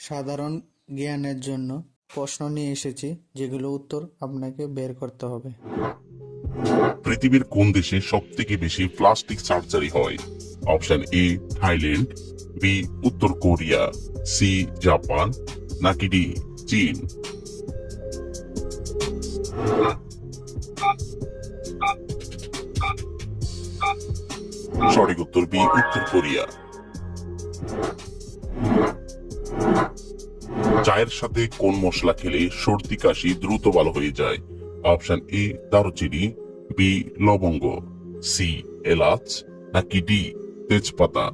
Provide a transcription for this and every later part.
সাধারণ জ্ঞানের জন্য প্রশ্ন নিয়ে এসেছি, যেগুলো উত্তর আপনাকে বের করতে হবে। পৃথিবীর কোন দেশে সবথেকে বেশি প্লাস্টিক সার্জারি হয়? অপশন এ থাইল্যান্ড, বি উত্তর কোরিয়া, সি জাপান, নাকি ডি চীন? সঠিক উত্তর বি উত্তর কোরিয়া। চায়ের সাথে কোন মশলা খেলে সর্দি কাশি দ্রুত ভালো হয়ে যায়? অপশন এ দারুচিনি, বি লবঙ্গ, সি এলাচ, নাকি ডি তেজপাতা?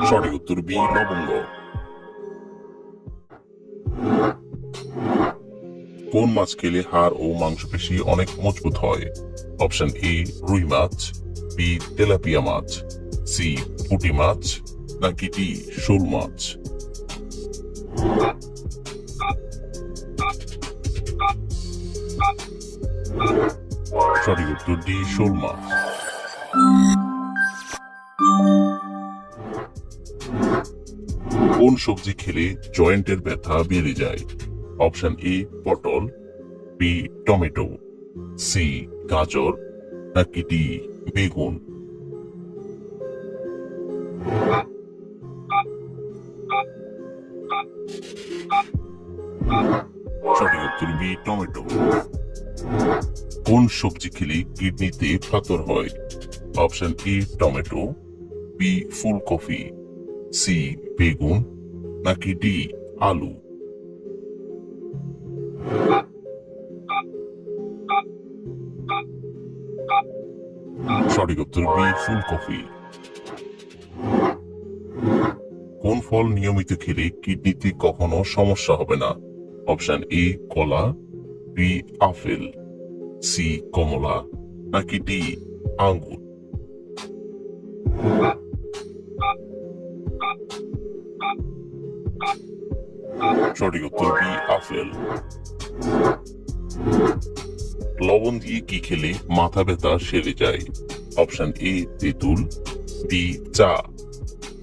সঠিক উত্তর বি লবঙ্গ। কোন মাছ খেলে হাড় ও মাংসপেশি অনেক মজবুত হয়? অপশন এ রুই মাছ, বি তেলাপিয়া মাছ, সি পুঁটি মাছ, নাকি ডি শোল মাছ? সঠিক উত্তর ডি শোল মাছ। কোন সবজি খেলে জয়েন্টের ব্যথা বেড়ে যায়? অপশন এ পটল, বি টমেটো, সি গাজর, নাকি ডি বেগুন? সঠিক উত্তর বি টমেটো। কোন সবজি খেলে কিডনিতে পাথর হয়? অপশন এ টমেটো, বি ফুলকপি, সি বেগুন, নাকি ডি আলু? সঠিক উত্তর বি ফুলকপি। কোন ফল নিয়মিত খেলে কিডনিতে কখনো সমস্যা হবে না? অপশন এ কলা, বি আপেল, সি কমলা, নাকি ডি আঙ্গুর? সঠিক উত্তর বি আপেল। লবণ দিয়ে কি খেলে মাথা ব্যথা সেরে যায়? অপশন এ তেঁতুল, বি চা,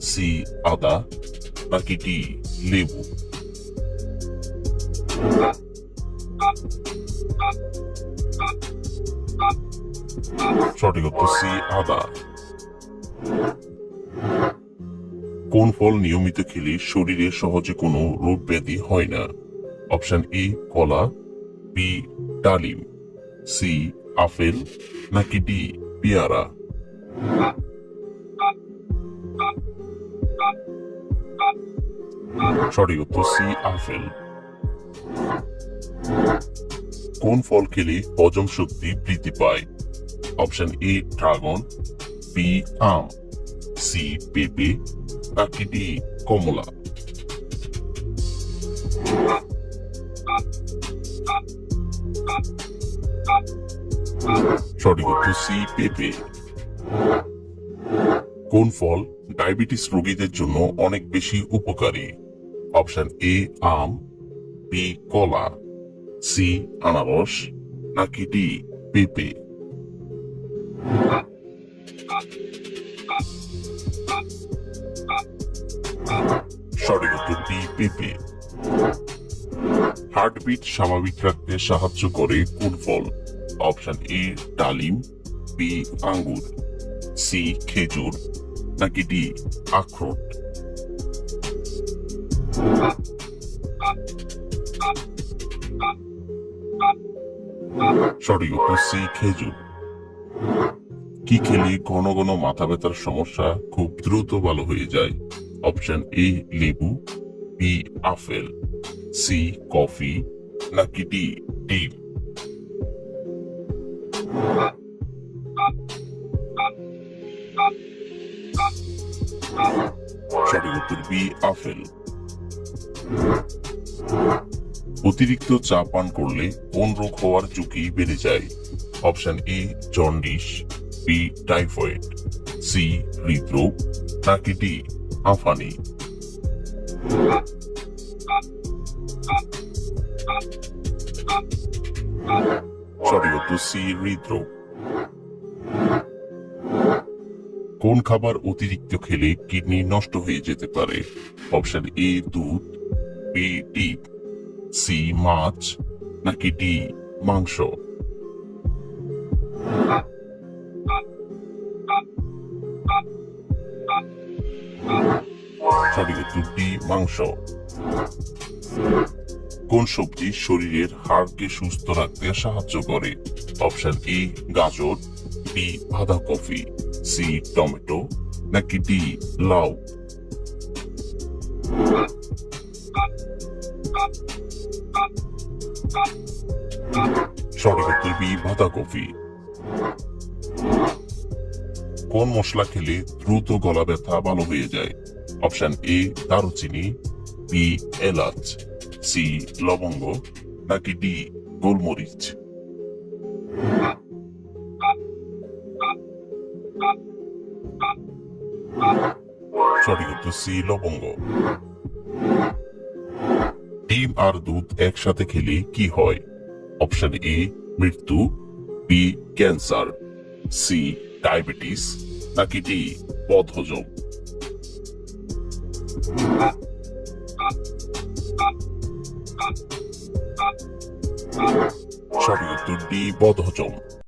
সি আদা, নাকি ডি লেবু? সঠিক উত্তর সি আদা। কোন ফল নিয়মিত খেলে শরীরে সহজে কোনো রোগ ব্যাধি হয় না? অপশন এ কলা, বি ডালিম, সি আপেল, নাকি ডি পেয়ারা? সঠিক উত্তর সি আপেল। কোন ফল খেলে হজম শক্তি বৃদ্ধি পায়? অপশন এ ড্রাগন, বি আম, সি পেঁপে, নাকি ডি কমলা? সঠিক উত্তর সি পেঁপে। কোন ফল ডায়াবেটিস রোগীদের জন্য অনেক বেশি উপকারী? অপশন এ আম, বি কলা, সি আনারস, নাকি ডি পেঁপে? সঠিক উত্তর ডি পেঁপে। হার্টবিট স্বাভাবিক রাখতে সাহায্য করে কোন ফল? অপশন এ ডালিম, বি আঙ্গুর, সি খেজুর, নাকি ডি আখরোট? সঠিক উত্তর সি খেজুর। কি খেলে ঘন ঘন মাথা ব্যথার সমস্যা খুব দ্রুত ভালো হয়ে যায়? অপশন এ লেবু, বি আপেল, সি কফি, নাকি ডি ডিম? সঠিক উত্তর বি আপেল। অতিরিক্ত চা পান করলে কোন রোগ হওয়ার ঝুঁকি বেড়ে যায়? Option A jaundice, B typhoid, C হৃদরোগ, নাকি ডি হাঁপানি? সঠিক উত্তর সি হৃদরোগ। কোন খাবার অতিরিক্ত খেলে কিডনি নষ্ট হয়ে যেতে পারে? অপশন এ দুধ, বি ডিম, সি মাছ, নাকি ডি মাংস? সঠিক উত্তর ডি মাংস। কোন সবজি শরীরের হাড়কে সুস্থ রাখতে সাহায্য করে? অপশন এ গাজর, বি বাঁধাকপি, সি টমেটো, নাকি ডি লাউ? সঠিক উত্তর বি বাঁধাকপি। কোন মশলা খেলে দ্রুত গলা ব্যথা ভালো হয়ে যায়? অপশন এ দারুচিনি, বি এলাচ, সি লবঙ্গ, নাকি ডি গোলমরিচ? সঠিক উত্তর সি লবঙ্গ। ডিম আর দুধ একসাথে খেলে কি হয়? অপশন এ মৃত্যু, বি ক্যান্সার, সি ডায়াবেটিস, নাকি ডি বদহজম? সঠিক উত্তর ডি বদহজম।